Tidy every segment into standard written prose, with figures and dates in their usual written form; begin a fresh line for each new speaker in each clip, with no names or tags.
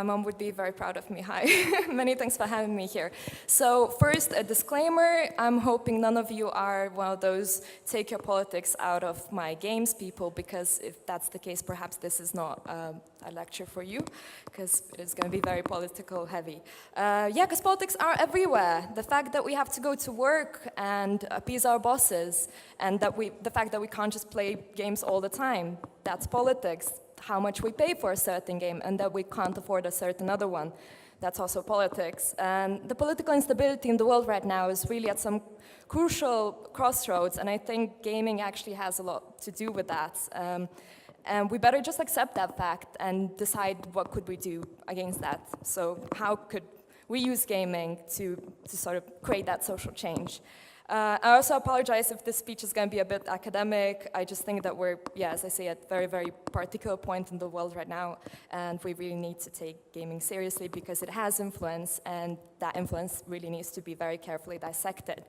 my mom would be very proud of me. Hi, many thanks for having me here. So first, a disclaimer. I'm hoping none of you are one of those take your politics out of my games people, because if that's the case, perhaps this is not a lecture for you, because it's going to be very political heavy. Yeah, because politics are everywhere. The fact that we have to go to work and appease our bosses, and that the fact that we can't just play games all the time, that's politics. How much we pay for a certain game, and that we can't afford a certain other one, that's also politics. And the political instability in the world right now is really at some crucial crossroads, and I think gaming actually has a lot to do with that. And we better just accept that fact and decide what could we do against that. So how could we use gaming to sort of create that social change? I also apologize if this speech is going to be a bit academic. I just think that we're, yeah, as I say, at a very, very particular point in the world right now, and we really need to take gaming seriously because it has influence, and that influence really needs to be very carefully dissected.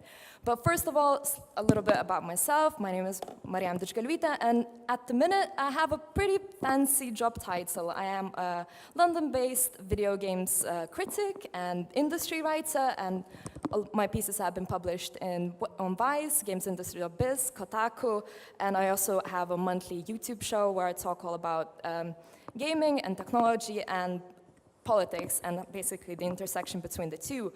But first of all, a little bit about myself. My name is Marijam Didžgalvytė, and at the minute, I have a pretty fancy job title. I am a London-based video games critic and industry writer, and my pieces have been published on Vice, gamesindustry.biz, Kotaku, and I also have a monthly YouTube show where I talk all about gaming and technology and politics, and basically the intersection between the two.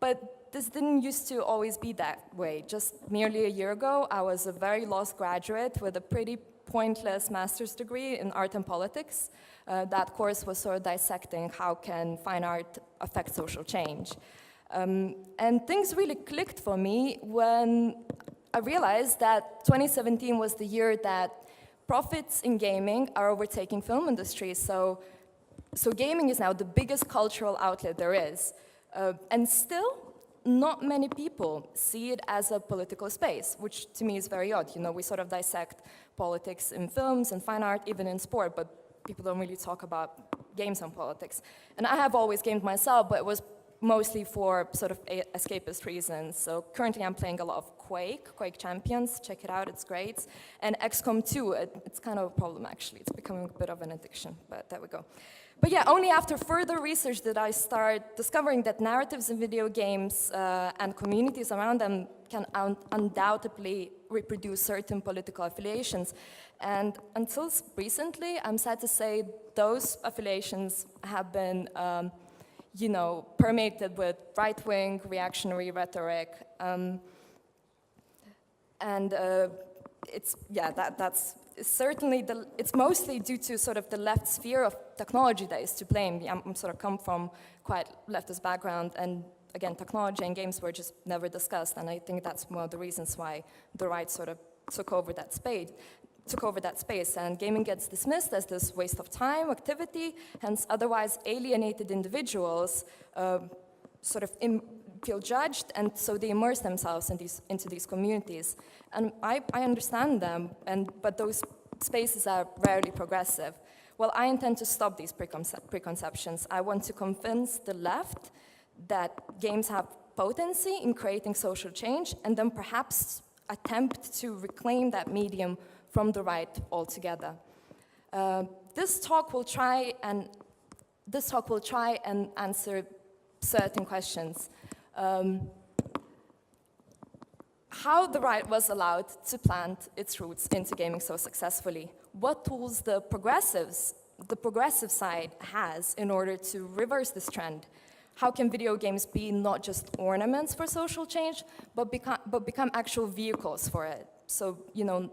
But this didn't used to always be that way. Just nearly a year ago, I was a very lost graduate with a pretty pointless master's degree in art and politics. That course was sort of dissecting how can fine art affect social change. And things really clicked for me when I realized that 2017 was the year that profits in gaming are overtaking film industry. So gaming is now the biggest cultural outlet there is. And still, not many people see it as a political space, which to me is very odd. You know, we sort of dissect politics in films and fine art, even in sport, but people don't really talk about games and politics. And I have always gamed myself, but it was mostly for sort of escapist reasons. So currently I'm playing a lot of Quake Champions, check it out, it's great. And XCOM 2, it's kind of a problem actually, it's becoming a bit of an addiction, but there we go. But yeah, only after further research did I start discovering that narratives in video games and communities around them can undoubtedly reproduce certain political affiliations. And until recently, I'm sad to say, those affiliations have been you know, permeated with right-wing reactionary rhetoric, it's, yeah, that's certainly, it's mostly due to sort of the left sphere of technology that is to blame. I'm sort of come from quite leftist background, and again, technology and games were just never discussed, and I think that's one of the reasons why the right sort of took over that space, and gaming gets dismissed as this waste of time, activity, hence otherwise alienated individuals sort of feel judged, and so they immerse themselves into these communities. And I understand them, but those spaces are rarely progressive. Well, I intend to stop these preconceptions. I want to convince the left that games have potency in creating social change, and then perhaps attempt to reclaim that medium from the right altogether. This talk will try and answer certain questions. How the right was allowed to plant its roots into gaming so successfully? What tools the progressive side has in order to reverse this trend? How can video games be not just ornaments for social change, but become actual vehicles for it? So, you know,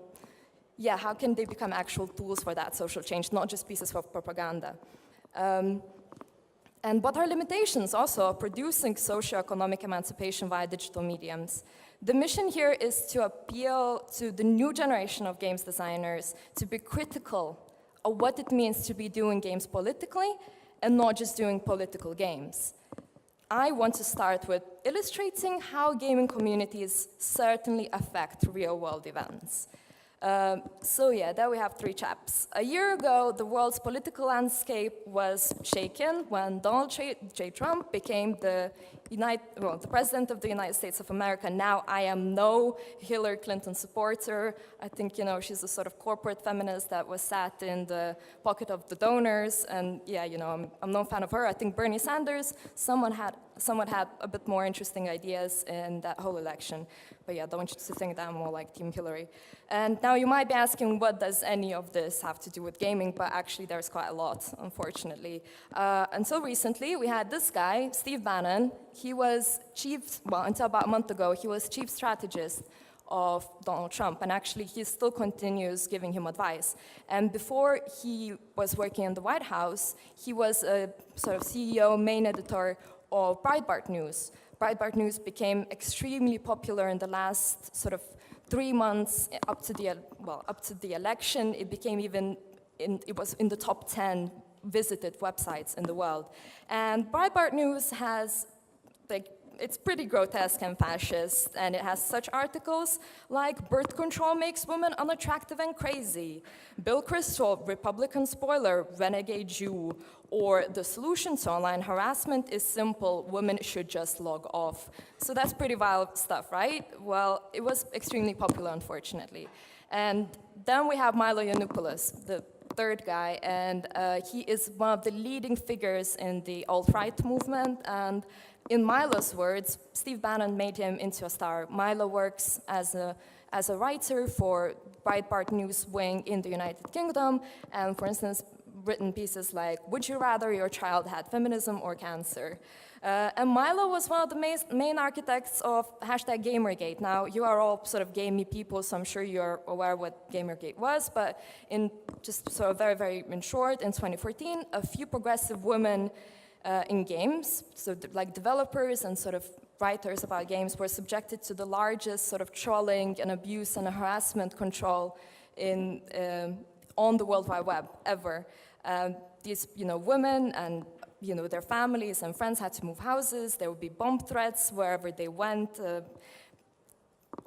yeah, how can they become actual tools for that social change, not just pieces of propaganda? And what are limitations also of producing socioeconomic emancipation via digital mediums? The mission here is to appeal to the new generation of games designers to be critical of what it means to be doing games politically and not just doing political games. I want to start with illustrating how gaming communities certainly affect real-world events. So yeah, there we have three chaps. A year ago, the world's political landscape was shaken when Donald J. Trump became the the President of the United States of America. Now I am no Hillary Clinton supporter. I think, she's a sort of corporate feminist that was sat in the pocket of the donors. And yeah, I'm no fan of her. I think Bernie Sanders, someone had a bit more interesting ideas in that whole election. But yeah, don't you think that I'm more like Team Hillary. And now you might be asking, what does any of this have to do with gaming? But actually there's quite a lot, unfortunately. Until recently, we had this guy, Steve Bannon. He was until about a month ago, he was chief strategist of Donald Trump, and actually he still continues giving him advice. And before he was working in the White House, he was a sort of CEO, main editor of Breitbart News. Breitbart News became extremely popular in the last sort of 3 months up to the election. It became it was in the top 10 visited websites in the world. And Breitbart News has, it's pretty grotesque and fascist, and it has such articles like birth control makes women unattractive and crazy, Bill Kristol, Republican spoiler, renegade Jew, or the solution to online harassment is simple, women should just log off. So that's pretty vile stuff, right? Well, it was extremely popular, unfortunately. And then we have Milo Yiannopoulos, the third guy, and he is one of the leading figures in the alt-right movement. And in Milo's words, Steve Bannon made him into a star. Milo works as a writer for Breitbart News wing in the United Kingdom, and for instance, written pieces like, would you rather your child had feminism or cancer? And Milo was one of the main architects of #Gamergate. Now, you are all sort of gamey people, so I'm sure you're aware what Gamergate was, but in just sort of very, very in short, in 2014, a few progressive women in games, so like developers and sort of writers about games, were subjected to the largest sort of trolling and abuse and harassment control on the World Wide Web ever. These women and their families and friends had to move houses. There would be bomb threats wherever they went.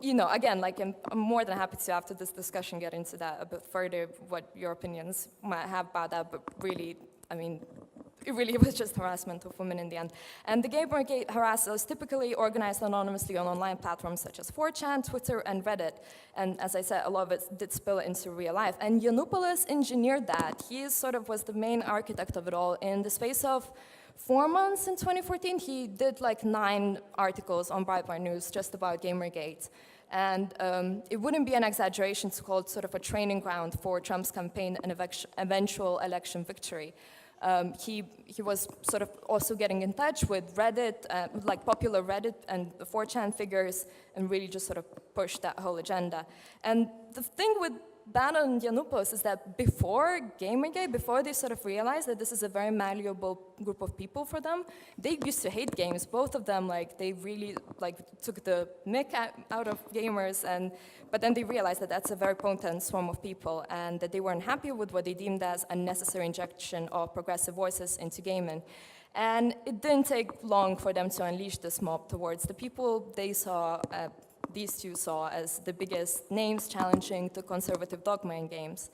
Again, like I'm more than happy to, after this discussion, get into that a bit further, what your opinions might have about that, but really, it really was just harassment of women in the end. And the Gamergate harassers typically organized anonymously on online platforms such as 4chan, Twitter, and Reddit. And as I said, a lot of it did spill into real life. And Yiannopoulos engineered that. He sort of was the main architect of it all. In the space of 4 months in 2014, he did like 9 articles on Breitbart News just about Gamergate. And it wouldn't be an exaggeration to call it sort of a training ground for Trump's campaign and eventual election victory. He was sort of also getting in touch with Reddit, like popular Reddit and 4chan figures, and really just sort of pushed that whole agenda. And the thing with Bannon and Yiannopoulos is that before Gamergate, before they sort of realized that this is a very malleable group of people for them, they used to hate games. Both of them, they really took the mick out of gamers, but then they realized that that's a very potent swarm of people, and that they weren't happy with what they deemed as a necessary injection of progressive voices into gaming. And it didn't take long for them to unleash this mob towards the people they saw. These two saw as the biggest names challenging the conservative dogma in games.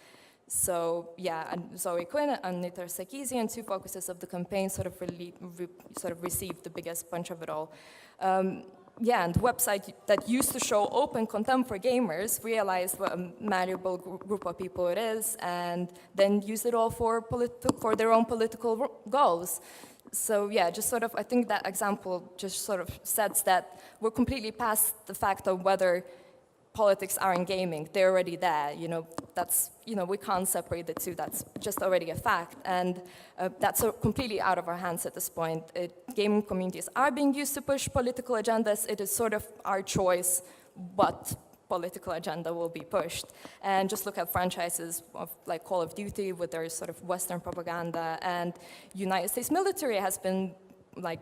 So yeah, and Zoe Quinn and Nithar Sarkeesian, two focuses of the campaign, sort of received the biggest punch of it all. Yeah, and the website that used to show open contempt for gamers realized what a malleable group of people it is, and then used it all for their own political goals. So yeah, just sort of, I think that example just sort of sets that we're completely past the fact of whether politics are in gaming. They're already there, that's, we can't separate the two. That's just already a fact. And that's completely out of our hands at this point. Gaming communities are being used to push political agendas. It is sort of our choice what political agenda will be pushed. And just look at franchises of like Call of Duty with their sort of Western propaganda, and United States military has been like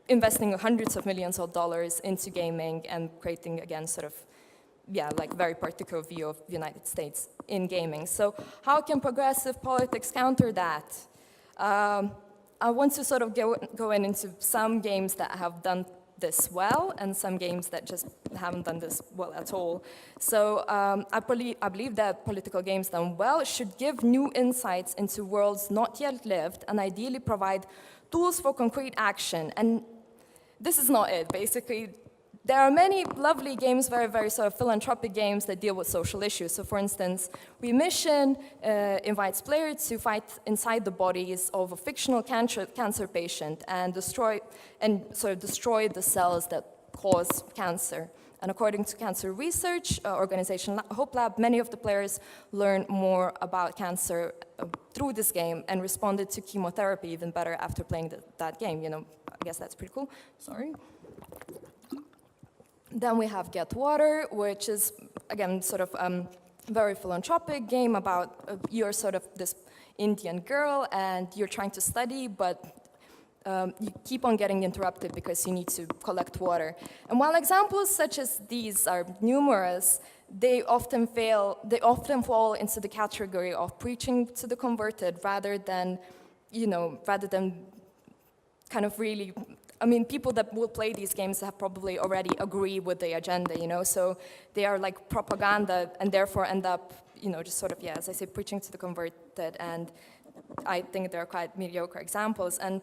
investing hundreds of millions of dollars into gaming and creating, again, sort of, yeah, like very particular view of the United States in gaming. So how can progressive politics counter that? I want to sort of go into some games that have done this well, and some games that just haven't done this well at all. So I believe that political games done well should give new insights into worlds not yet lived, and ideally provide tools for concrete action. And this is not it, basically. There are many lovely games, very, very sort of philanthropic games that deal with social issues. So for instance, Remission invites players to fight inside the bodies of a fictional cancer patient and destroy the cells that cause cancer. And according to cancer research organization Hope Lab, many of the players learned more about cancer through this game and responded to chemotherapy even better after playing that game. You know, I guess that's pretty cool. Sorry. Then we have Get Water, which is, again, sort of very philanthropic game about you're sort of this Indian girl and you're trying to study, but you keep on getting interrupted because you need to collect water. And while examples such as these are numerous, they often fall into the category of preaching to the converted rather than kind of really, I mean, people that will play these games have probably already agree with the agenda, you know, so they are like propaganda and therefore end up, you know, just sort of, yeah, as I say, preaching to the converted, and I think there are quite mediocre examples. And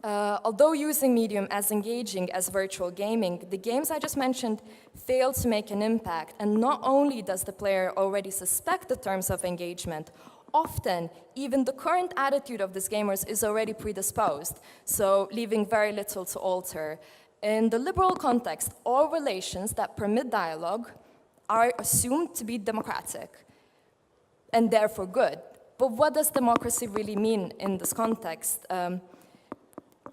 although using Medium as engaging as virtual gaming, the games I just mentioned fail to make an impact, and not only does the player already suspect the terms of engagement, often, even the current attitude of these gamers is already predisposed, so leaving very little to alter. In the liberal context, all relations that permit dialogue are assumed to be democratic, and therefore good. But what does democracy really mean in this context?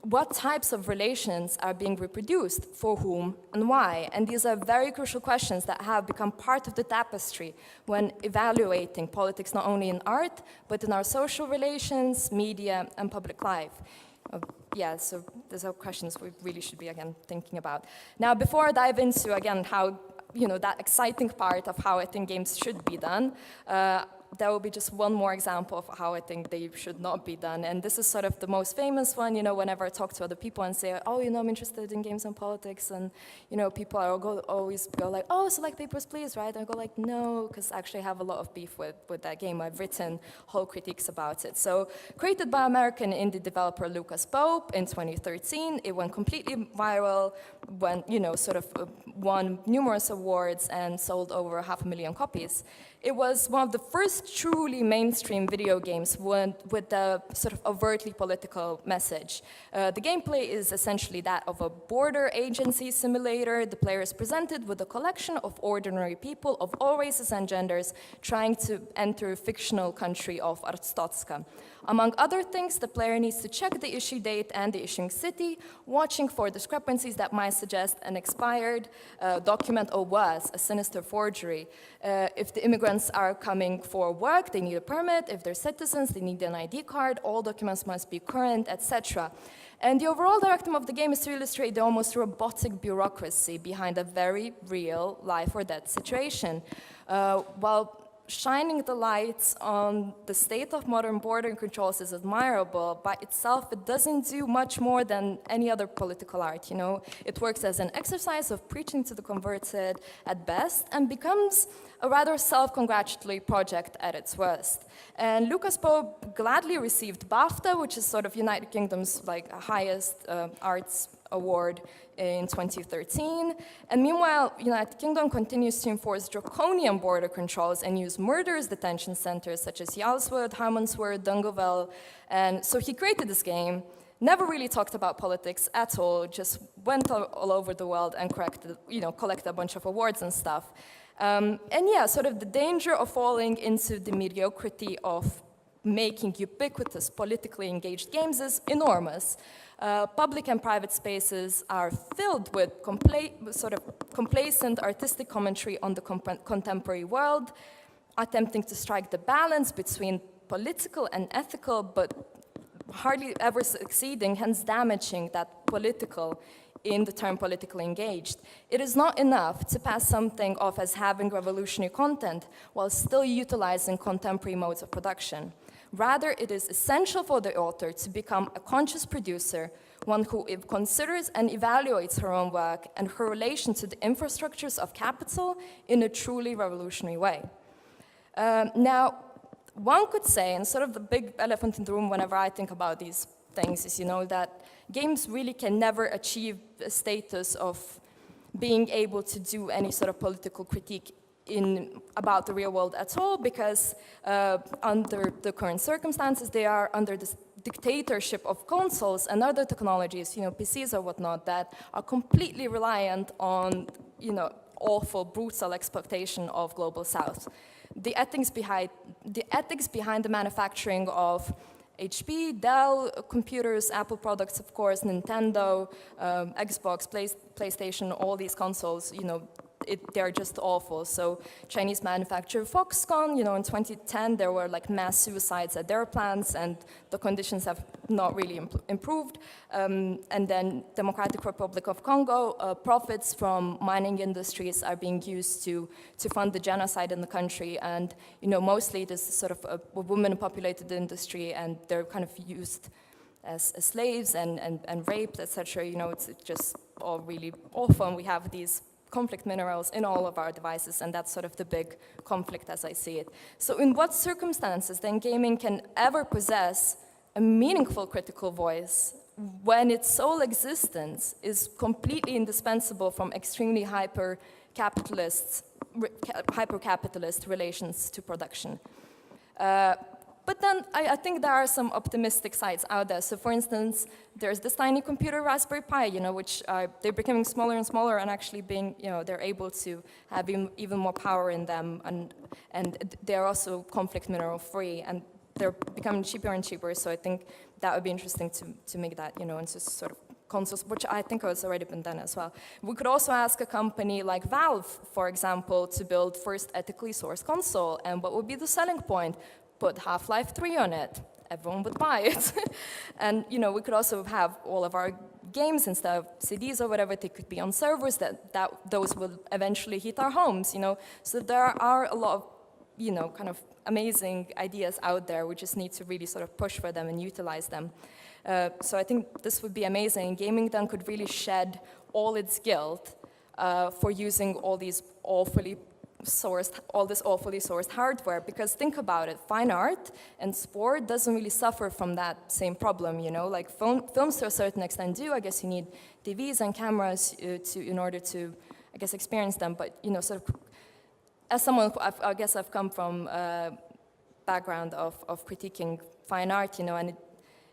What types of relations are being reproduced, for whom, and why? And these are very crucial questions that have become part of the tapestry when evaluating politics not only in art, but in our social relations, media, and public life. Yeah, so these are questions we really should be, again, thinking about. Now, before I dive into, again, how, you know, that exciting part of how I think games should be done, there will be just one more example of how I think they should not be done. And this is sort of the most famous one, you know, whenever I talk to other people and say, oh, you know, I'm interested in games and politics, and, you know, people always go like, oh, select papers, please, right? And I go like, no, because actually I have a lot of beef with that game. I've written whole critiques about it. So, created by American indie developer Lucas Pope in 2013, it went completely viral, went, you know, sort of won numerous awards and sold over 500,000 copies. It was one of the first truly mainstream video games with a sort of overtly political message. The gameplay is essentially that of a border agency simulator. The player is presented with a collection of ordinary people of all races and genders trying to enter a fictional country of Arstotzka. Among other things, the player needs to check the issue date and the issuing city, watching for discrepancies that might suggest an expired document or was a sinister forgery. If the immigrants are coming for work, they need a permit. If they're citizens, they need an ID card. All documents must be current, etc. And the overall directive of the game is to illustrate the almost robotic bureaucracy behind a very real life or death situation. While shining the lights on the state of modern border controls is admirable, by itself it doesn't do much more than any other political art, you know. It works as an exercise of preaching to the converted at best and becomes a rather self-congratulatory project at its worst. And Lucas Pope gladly received BAFTA, which is sort of United Kingdom's like highest arts award in 2013. And meanwhile, United Kingdom continues to enforce draconian border controls and use murderous detention centers such as Yalswood, Harmondsworth, Dungoville. And so he created this game, never really talked about politics at all, just went all over the world and collected a bunch of awards and stuff. And yeah, sort of the danger of falling into the mediocrity of making ubiquitous, politically engaged games is enormous. Public and private spaces are filled with sort of complacent artistic commentary on the contemporary world, attempting to strike the balance between political and ethical, but hardly ever succeeding, hence damaging that political in the term politically engaged. It is not enough to pass something off as having revolutionary content while still utilizing contemporary modes of production. Rather, it is essential for the author to become a conscious producer, one who considers and evaluates her own work and her relation to the infrastructures of capital in a truly revolutionary way. Now, one could say, and sort of the big elephant in the room whenever I think about these things is, that games really can never achieve a status of being able to do any sort of political critique about the real world at all, because under the current circumstances, they are under this dictatorship of consoles and other technologies, PCs or whatnot, that are completely reliant on, awful, brutal exploitation of global South. The ethics behind the manufacturing of HP, Dell computers, Apple products, of course, Nintendo, Xbox, PlayStation, all these consoles, they're just awful. So Chinese manufacturer Foxconn, in 2010, there were like mass suicides at their plants, and the conditions have not really improved. And then Democratic Republic of Congo, profits from mining industries are being used to fund the genocide in the country. And, mostly this is sort of a women-populated industry, and they're kind of used as slaves and raped, etc. It's just all really awful, and we have these conflict minerals in all of our devices, and that's sort of the big conflict as I see it. So in what circumstances then gaming can ever possess a meaningful critical voice when its sole existence is completely indispensable from extremely hyper-capitalist relations to production? But then I think there are some optimistic sides out there. So for instance, there's this tiny computer Raspberry Pi, which they're becoming smaller and smaller, and actually being, they're able to have even more power in them, and they're also conflict mineral free, and they're becoming cheaper and cheaper. So I think that would be interesting to make that, into sort of consoles, which I think has already been done as well. We could also ask a company like Valve, for example, to build first ethically sourced console, and what would be the selling point? Put Half-Life 3 on it, everyone would buy it. And we could also have all of our games instead of CDs or whatever, they could be on servers those will eventually hit our homes, So there are a lot of, kind of amazing ideas out there. We just need to really sort of push for them and utilize them. So I think this would be amazing. Gaming then could really shed all its guilt for using all this awfully sourced hardware, because think about it, fine art and sport doesn't really suffer from that same problem, like films to a certain extent do. I guess you need TVs and cameras in order to, I guess, experience them, but sort of, as someone who I guess I've come from a background of critiquing fine art, and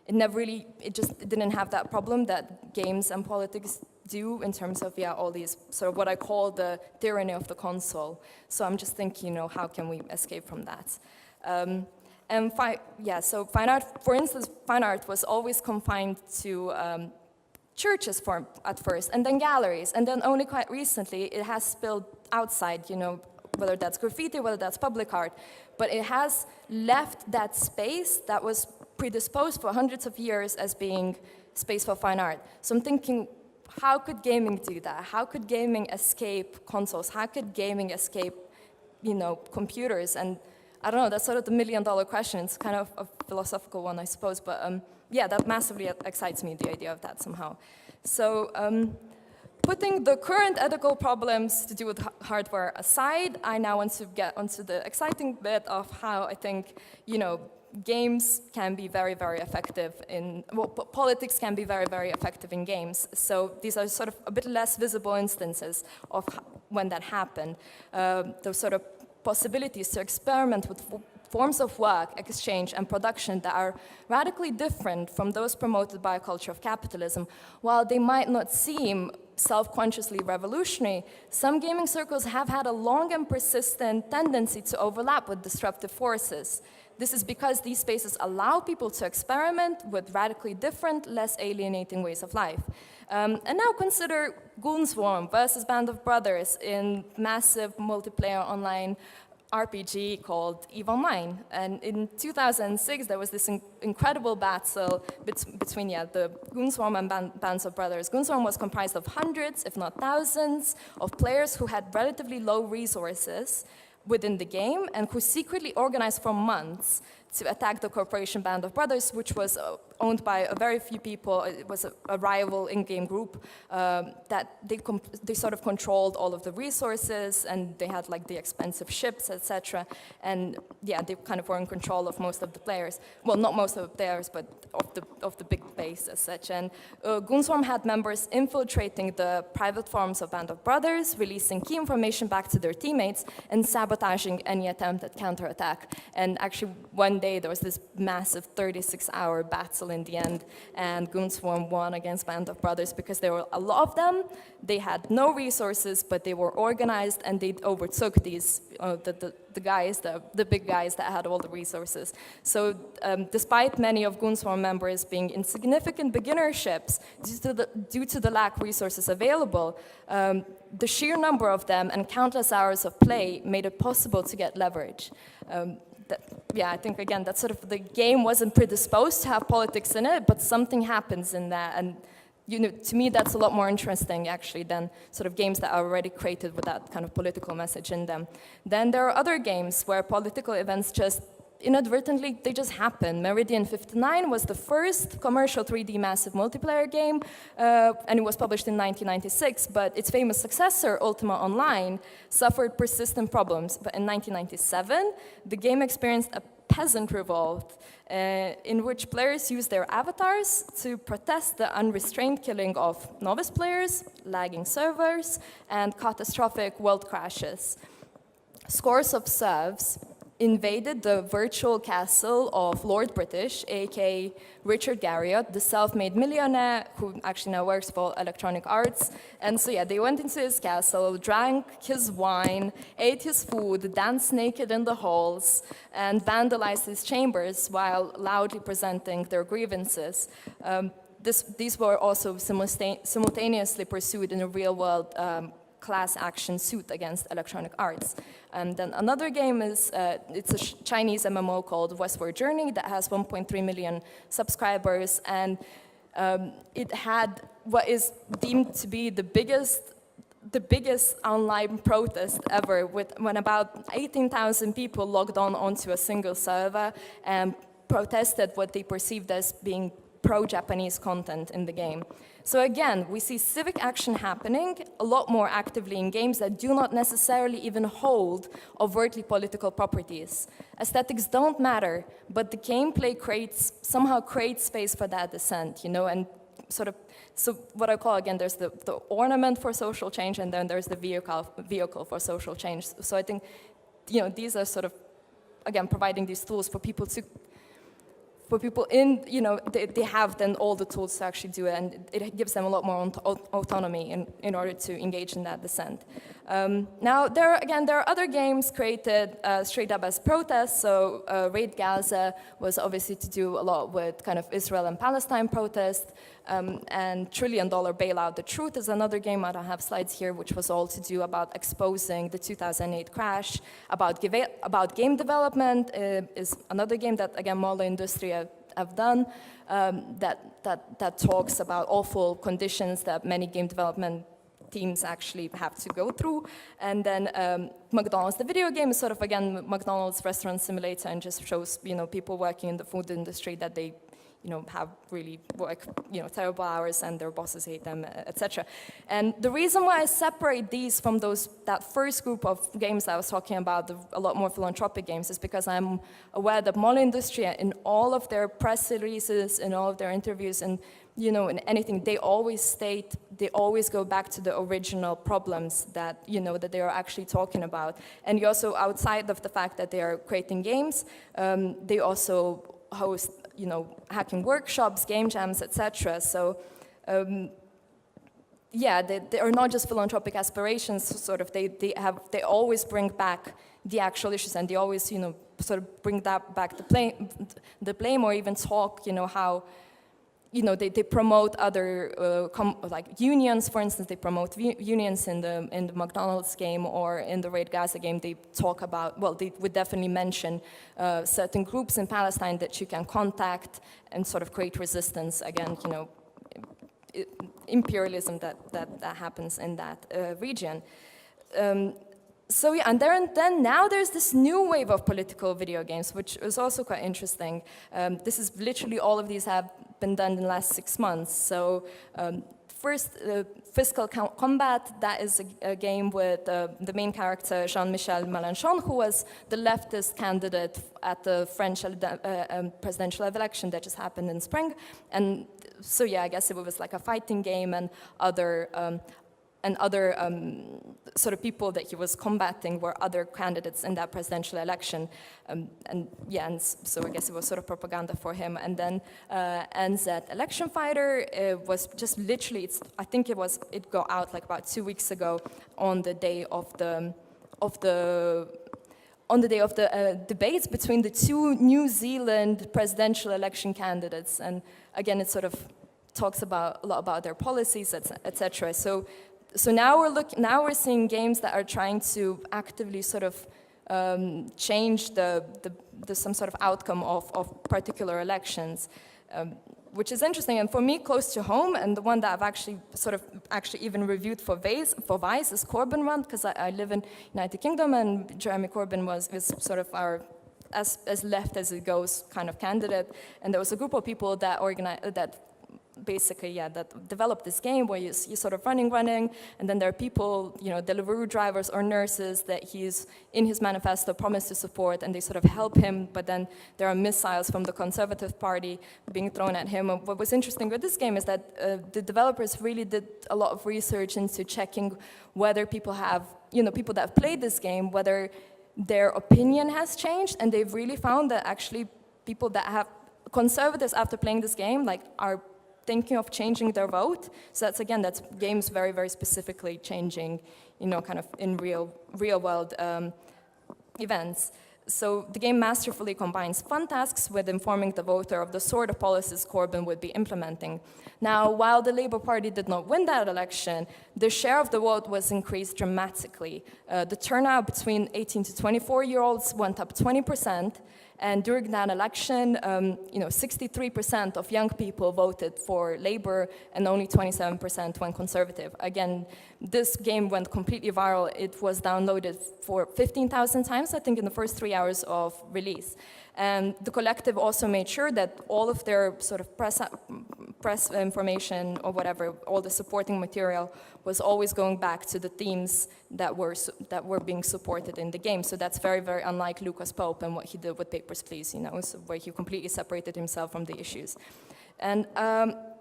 it just didn't have that problem that games and politics do in terms of, all these sort of what I call the tyranny of the console. So I'm just thinking, how can we escape from that? So fine art, for instance, fine art was always confined to churches at first, and then galleries, and then only quite recently it has spilled outside, whether that's graffiti, whether that's public art, but it has left that space that was predisposed for hundreds of years as being space for fine art. So I'm thinking, how could gaming do that? How could gaming escape consoles? How could gaming escape, computers? And I don't know, that's sort of the million-dollar question. It's kind of a philosophical one, I suppose, but that massively excites me, the idea of that somehow. So putting the current ethical problems to do with hardware aside, I now want to get onto the exciting bit of how I think, games can be very, very effective politics can be very, very effective in games. So these are sort of a bit less visible instances of when that happened. Those sort of possibilities to experiment with forms of work, exchange, and production that are radically different from those promoted by a culture of capitalism. While they might not seem self-consciously revolutionary, some gaming circles have had a long and persistent tendency to overlap with disruptive forces. This is because these spaces allow people to experiment with radically different, less alienating ways of life. And now consider Goonswarm versus Band of Brothers in massive multiplayer online RPG called EVE Online. And in 2006, there was this incredible battle between the Goonswarm and Bands of Brothers. Goonswarm was comprised of hundreds, if not thousands, of players who had relatively low resources within the game and who secretly organized for months to attack the corporation Band of Brothers, which was owned by a very few people. It was a rival in-game group that they sort of controlled all of the resources, and they had like the expensive ships, etc. And yeah, they kind of were in control of most of the players. Well, not most of the players, but of the big base as such. And Goonswarm had members infiltrating the private farms of Band of Brothers, releasing key information back to their teammates, and sabotaging any attempt at counterattack. And actually, one day there was this massive 36-hour battle in the end, and Goonswarm won against Band of Brothers because there were a lot of them. They had no resources, but they were organized, and they overtook these the big guys that had all the resources. So despite many of Goonswarm members being insignificant beginner ships, due to the lack of resources available, the sheer number of them and countless hours of play made it possible to get leverage. Yeah, I think, again, that sort of the game wasn't predisposed to have politics in it, but something happens in that. And to me, that's a lot more interesting, actually, than sort of games that are already created with that kind of political message in them. Then there are other games where political events just inadvertently, they just happen. Meridian 59 was the first commercial 3D massive multiplayer game, and it was published in 1996, but its famous successor, Ultima Online, suffered persistent problems. But in 1997, the game experienced a peasant revolt in which players used their avatars to protest the unrestrained killing of novice players, lagging servers, and catastrophic world crashes. Scores of serfs invaded the virtual castle of Lord British, aka Richard Garriott, the self-made millionaire who actually now works for Electronic Arts. And so yeah, they went into his castle, drank his wine, ate his food, danced naked in the halls, and vandalized his chambers while loudly presenting their grievances. These were also simultaneously pursued in a real-world class action suit against Electronic Arts. And then another game is, it's a Chinese MMO called Westward Journey that has 1.3 million subscribers, and it had what is deemed to be the biggest online protest ever, when about 18,000 people logged onto a single server and protested what they perceived as being pro-Japanese content in the game. So again, we see civic action happening a lot more actively in games that do not necessarily even hold overtly political properties. Aesthetics don't matter, but the gameplay somehow creates space for that dissent, and sort of, so what I call, again, there's the ornament for social change, and then there's the vehicle for social change. So I think, these are sort of, again, providing these tools for people in, they have then all the tools to actually do it, and it gives them a lot more autonomy in order to engage in that dissent. Now, there are other games created straight up as protests. So Raid Gaza was obviously to do a lot with kind of Israel and Palestine protest, and $1 Trillion Bailout. The Truth is another game, I don't have slides here, which was all to do about exposing the 2008 crash. About game development is another game that, again, Mola Industry have done, that talks about awful conditions that many game development teams actually have to go through. And then McDonald's, the video game, is sort of, again, McDonald's restaurant simulator, and just shows, people working in the food industry that they have really terrible hours, and their bosses hate them, etc. And the reason why I separate these from that first group of games that I was talking about, a lot more philanthropic games, is because I'm aware that Mola Industry, in all of their press releases, in all of their interviews, and in anything, they always go back to the original problems that that they are actually talking about. And you also, outside of the fact that they are creating games, they also host hacking workshops, game jams, etc. So, yeah, they are not just philanthropic aspirations. Sort of, they always bring back the actual issues, and they always, sort of bring that back the blame, or even talk, how, they promote other like unions. For instance, they promote unions in the McDonald's game, or in the Raid Gaza game. They talk about, well, they would definitely mention certain groups in Palestine that you can contact and sort of create resistance against, imperialism that happens in that region. So yeah, and then now there's this new wave of political video games, which is also quite interesting. This is literally all of these have been done in the last 6 months. So first, Fiscal Combat, that is a game with the main character, Jean-Michel Mélenchon, who was the leftist candidate at the French presidential election that just happened in spring. And so yeah, I guess it was like a fighting game, and other sort of people that he was combating were other candidates in that presidential election. And so I guess it was sort of propaganda for him. And then NZ Election Fighter was just literally, I think it got out like about 2 weeks ago on the day of the debates between the two New Zealand presidential election candidates. And again, it sort of talks a lot about their policies, etc. So now we're seeing games that are trying to actively sort of change some sort of outcome of particular elections, which is interesting. And for me, close to home, and the one that I've actually even reviewed for Vice is Corbyn Run, because I live in United Kingdom, and Jeremy Corbyn is sort of our as left as it goes kind of candidate, and there was a group of people that developed this game where you're sort of running, and then there are people, Deliveroo drivers or nurses that he's, in his manifesto, promised to support, and they sort of help him, but then there are missiles from the Conservative Party being thrown at him. And what was interesting with this game is that the developers really did a lot of research into checking whether people that have played this game, whether their opinion has changed, and they've really found that actually people that have, conservatives after playing this game, are thinking of changing their vote. So that's games very, very specifically changing, kind of in real world events. So the game masterfully combines fun tasks with informing the voter of the sort of policies Corbyn would be implementing. Now, while the Labour Party did not win that election, the share of the vote was increased dramatically. The turnout between 18 to 24-year-olds went up 20%, and during that election, 63% of young people voted for Labour and only 27% went Conservative. Again, this game went completely viral. It was downloaded for 15,000 times, I think, in the first 3 hours of release. And the collective also made sure that all of their sort of press information or whatever, all the supporting material was always going back to the themes that were being supported in the game. So that's very, very unlike Lucas Pope and what he did with Papers, Please, so where he completely separated himself from the issues. And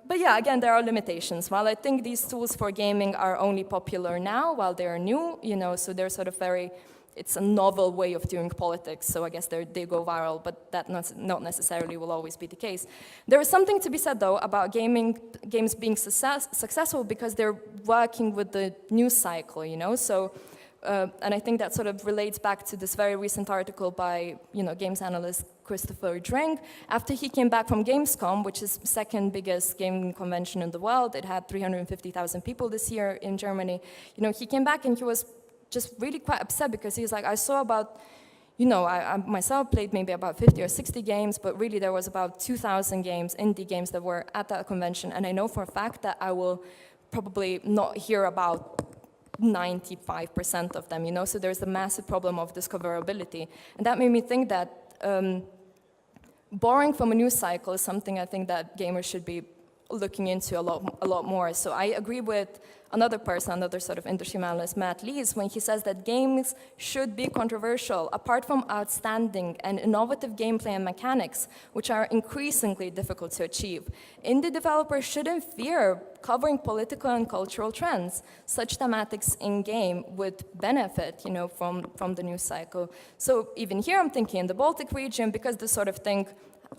but yeah, again, there are limitations. While I think these tools for gaming are only popular now, while they're new, so they're sort of it's a novel way of doing politics, so I guess they go viral, but that not necessarily will always be the case. There is something to be said, though, about games being successful because they're working with the news cycle, So, and I think that sort of relates back to this very recent article by, games analyst Christopher Dring. After he came back from Gamescom, which is the second biggest gaming convention in the world, it had 350,000 people this year in Germany. He came back and he was just really quite upset because he's like, I saw about, I myself played maybe about 50 or 60 games, but really there was about 2,000 games, indie games that were at that convention, and I know for a fact that I will probably not hear about 95% of them, so there's a massive problem of discoverability. And that made me think that borrowing from a news cycle is something I think that gamers should be looking into a lot more. So I agree with another sort of industry analyst, Matt Lees, when he says that games should be controversial, apart from outstanding and innovative gameplay and mechanics, which are increasingly difficult to achieve. Indie developers shouldn't fear covering political and cultural trends. Such thematics in-game would benefit, from the news cycle. So even here I'm thinking in the Baltic region, because this sort of thing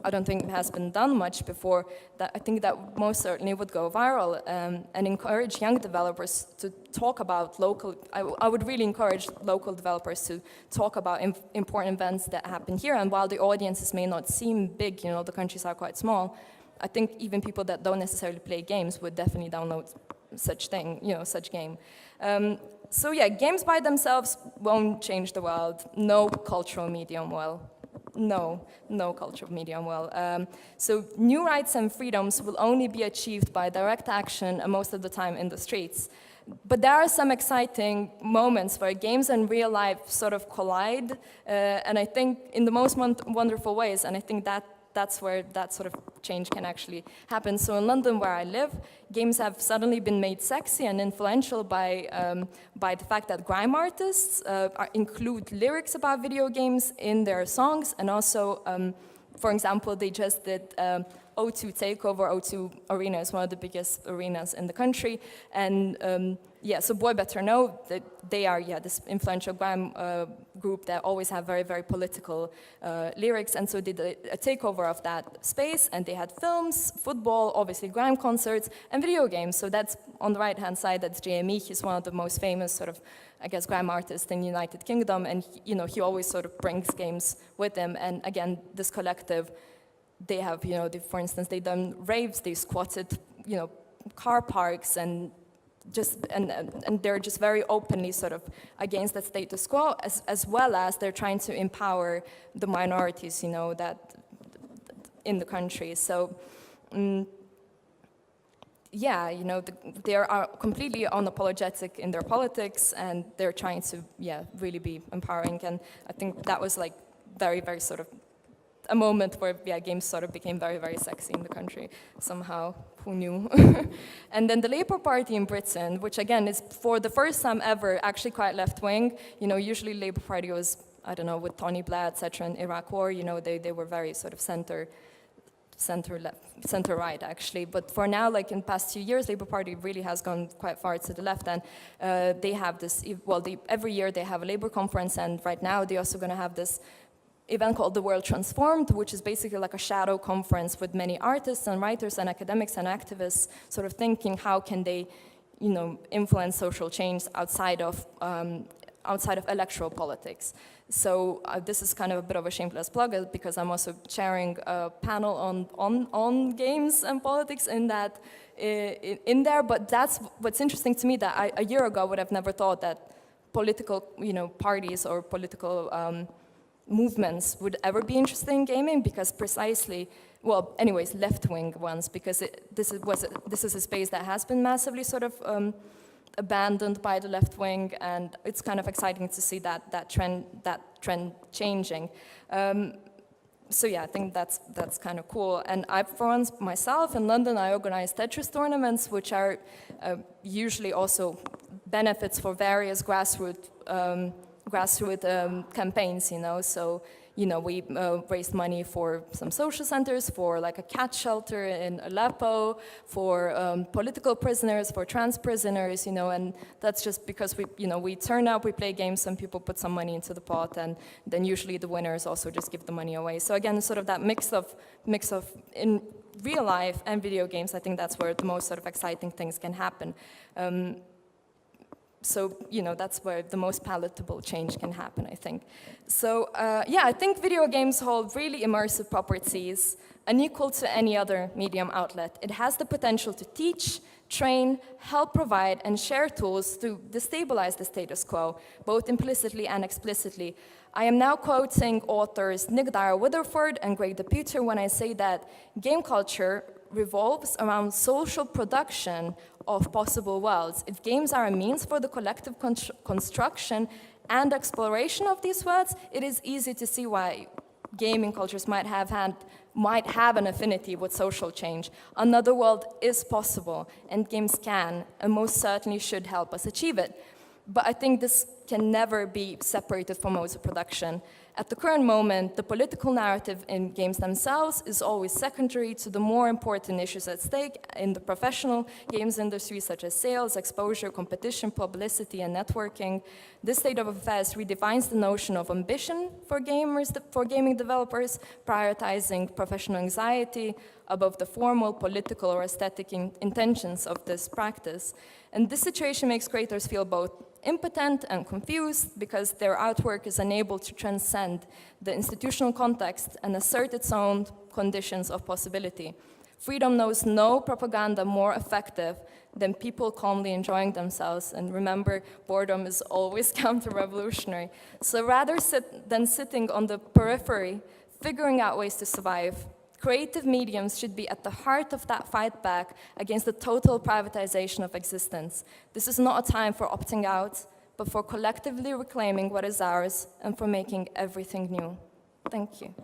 I don't think it has been done much before, that I think that most certainly would go viral, and encourage young developers to talk about I would really encourage local developers to talk about important events that happen here. And while the audiences may not seem big, the countries are quite small, I think even people that don't necessarily play games would definitely download such game. So yeah, games by themselves won't change the world. No cultural medium will. no culture of medium will. So new rights and freedoms will only be achieved by direct action, and most of the time in the streets. But there are some exciting moments where games and real life sort of collide, and I think in the most wonderful ways, and I think that's where that sort of change can actually happen. So in London, where I live, games have suddenly been made sexy and influential by the fact that grime artists include lyrics about video games in their songs, and also, for example, they just did O2 Takeover. O2 Arena is one of the biggest arenas in the country, and so Boy Better Know that they are this influential grime group that always have very, very political lyrics, and so did a takeover of that space, and they had films, football, obviously grime concerts, and video games. So that's on the right-hand side, that's JME. He's one of the most famous sort of, I guess, grime artists in the United Kingdom, and he always sort of brings games with him, and again, this collective, they have, for instance, they've done raves, they squatted, car parks, and they're just very openly sort of against the status quo, as well as they're trying to empower the minorities, that in the country. So, they are completely unapologetic in their politics, and they're trying to, really be empowering. And I think that was like very, very sort of a moment where games sort of became very, very sexy in the country somehow. Who knew? And then the Labour Party in Britain, which again is for the first time ever actually quite left-wing. Usually Labour Party was, I don't know, with Tony Blair, etc. in Iraq War, they were very sort of center-right actually. But for now, like in the past 2 years, Labour Party really has gone quite far to the left, and they have this, every year they have a Labour conference, and right now they're also going to have this event called The World Transformed, which is basically like a shadow conference with many artists and writers and academics and activists sort of thinking how can they, influence social change outside of electoral politics. So this is kind of a bit of a shameless plug because I'm also chairing a panel on games and politics in there, but that's what's interesting to me, that a year ago I would have never thought that political, parties or political movements would ever be interested in gaming, because precisely, left-wing ones, because this is a space that has been massively sort of abandoned by the left wing, and it's kind of exciting to see that trend changing. So I think that's kind of cool. And for once myself in London, I organize Tetris tournaments, which are usually also benefits for various grassroots campaigns, So, we raised money for some social centers, for like a cat shelter in Aleppo, for political prisoners, for trans prisoners, and that's just because we turn up, we play games, and people put some money into the pot, and then usually the winners also just give the money away. So again, sort of that mix of in real life and video games, I think that's where the most sort of exciting things can happen. So, that's where the most palatable change can happen, I think. So, I think video games hold really immersive properties, unequal to any other medium outlet. It has the potential to teach, train, help provide, and share tools to destabilize the status quo, both implicitly and explicitly. I am now quoting authors Nick Dyer-Witherford and Greg Deputer when I say that game culture revolves around social production of possible worlds. If games are a means for the collective construction and exploration of these worlds, it is easy to see why gaming cultures might have an affinity with social change. Another world is possible, and games can, and most certainly should help us achieve it. But I think this can never be separated from modes of production. At the current moment, the political narrative in games themselves is always secondary to the more important issues at stake in the professional games industry, such as sales, exposure, competition, publicity, and networking. This state of affairs redefines the notion of ambition for gaming developers, prioritizing professional anxiety above the formal, political, or aesthetic intentions of this practice. And this situation makes creators feel both impotent and confused because their artwork is unable to transcend the institutional context and assert its own conditions of possibility. Freedom knows no propaganda more effective than people calmly enjoying themselves. And remember, boredom is always counter-revolutionary. So rather than sitting on the periphery, figuring out ways to survive. Creative mediums should be at the heart of that fight back against the total privatization of existence. This is not a time for opting out, but for collectively reclaiming what is ours and for making everything new. Thank you.